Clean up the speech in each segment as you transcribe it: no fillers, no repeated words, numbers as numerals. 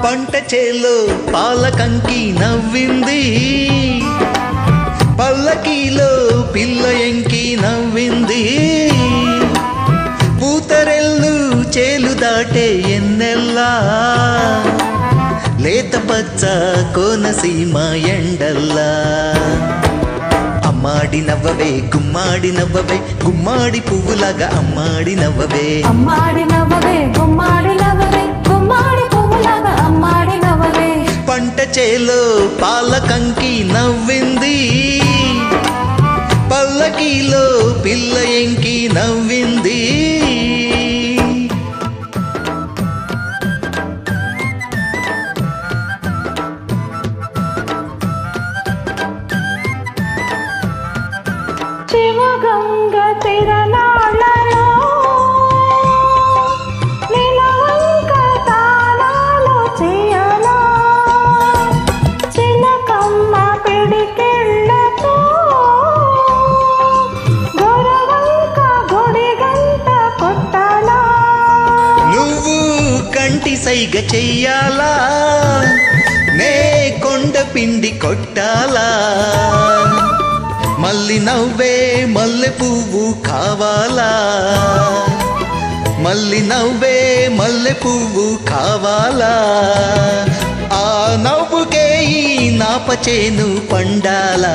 పంట చేలో పాలకంకి నవ్వింది, పల్లకీలో పిల్ల ఎంకి నవ్వింది. పూతరెల్లు చేలు దాటే ఎన్నెల్లా, లేత పచ్చ కోనసీమ ఎండల్లా. అమ్మాడి నవ్వవే గుమ్మాడి నవ్వవే, గుమ్మాడి పువ్వులాగా అమ్మాడి నవ్వవే. అమ్మాడి నవ్వవే గుమ్మాడి నవ్వవే, గుమ్మాడి పువ్వులాగా అమ్మాడి నవ్వవే. పంట చేలో పాలకంకి నవ్వింది, పల్లకీలో పిల్ల ఎంకి నవ్వింది. శివగంగ తిరణాలలో నిలవంక తాళాలు చేయలా, చిలకమ్మ పిడికిళ్ళతో గొరవంక గుడి గంట కొట్టాలా. నువ్వు కంటి సైగ చెయ్యాలా, నే కొండ పిండి కొట్టాలా. మల్లి నవ్వే మల్లె పువ్వు కావాలా, మల్లి నవ్వే మల్లె పువ్వు కావాలా. ఆ నవ్వుకే ఈ నాపచేను పండాలా.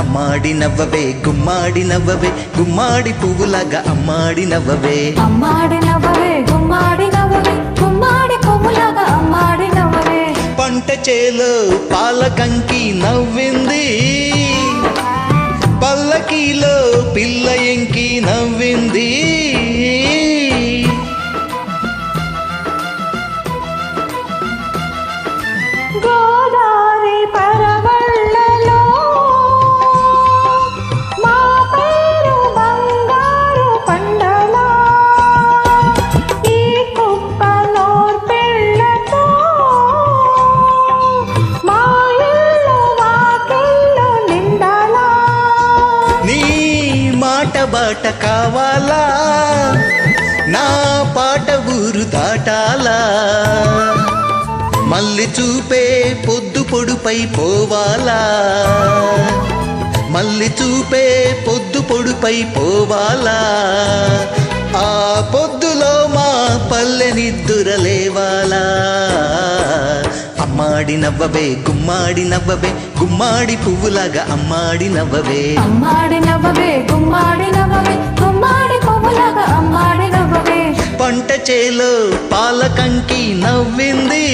అమ్మాడి నవ్వవే గుమ్మాడి నవ్వవే, గుమ్మాడి పువ్వులాగా అమ్మాడి నవ్వవే. అమ్మాడి నవ్వవే గుమ్మాడి నవ్వవే, గుమ్మాడి పువ్వులాగా అమ్మాడి నవ్వవే. పంట చేలో పాలకంకి నవ్వింది, పల్లకీలో పిల్ల ఎంకి నవ్వింది. గోదావరి పరవళ్ళలో మా పేరు బంగారు పండలా, ఈ కుప్పలో పిల్లతో మా ఇల్లు వాకిళ్ళు నిండాలా. నీ మాట బాట కావాలా, నా పాట ఊరు దాటాలా. మల్లి చూపే పొద్దు పొడుపై పోవాలా, మల్లి చూపే పొద్దు పొడుపై పోవాలా. ఆ పొద్దులో మా పల్లె నిద్దురలేవాలా. అమ్మాడి నవ్వవే గుమ్మాడి నవ్వవే, గుమ్మాడి పువ్వులాగా అమ్మాడి నవ్వవే. అమ్మాడి నవ్వవే గుమ్మాడి నవ్వవే, గుమ్మాడి పువ్వులాగా అమ్మాడి నవ్వవే. పంట చేలో పాలకంకి నవ్వింది,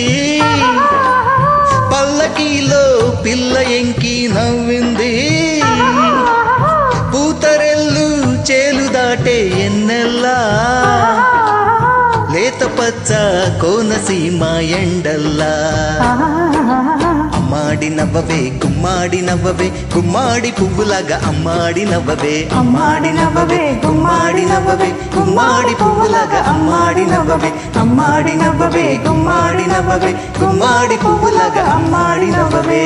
పల్లకీలో పిల్ల ఎంకి నవ్వింది. పూతరెల్లు చేలు దాటే ఎన్నెల్లా, లేత పచ్చ కోనసీమ ఎండల్లా. అమ్మాడి నవ్వవే గుమ్మాడి నవ్వవే, గుమ్మాడి పువ్వులాగా అమ్మాడి నవ్వవే. అమ్మాడి నవ్వవే గుమ్మాడి నవ్వవే, గుమ్మాడి పువ్వులాగా అమ్మాడి నవ్వవే. అమ్మాడి నవ్వవే గుమ్మాడి నవ్వవే, గుమ్మాడి పువ్వులాగా అమ్మాడి నవ్వవే.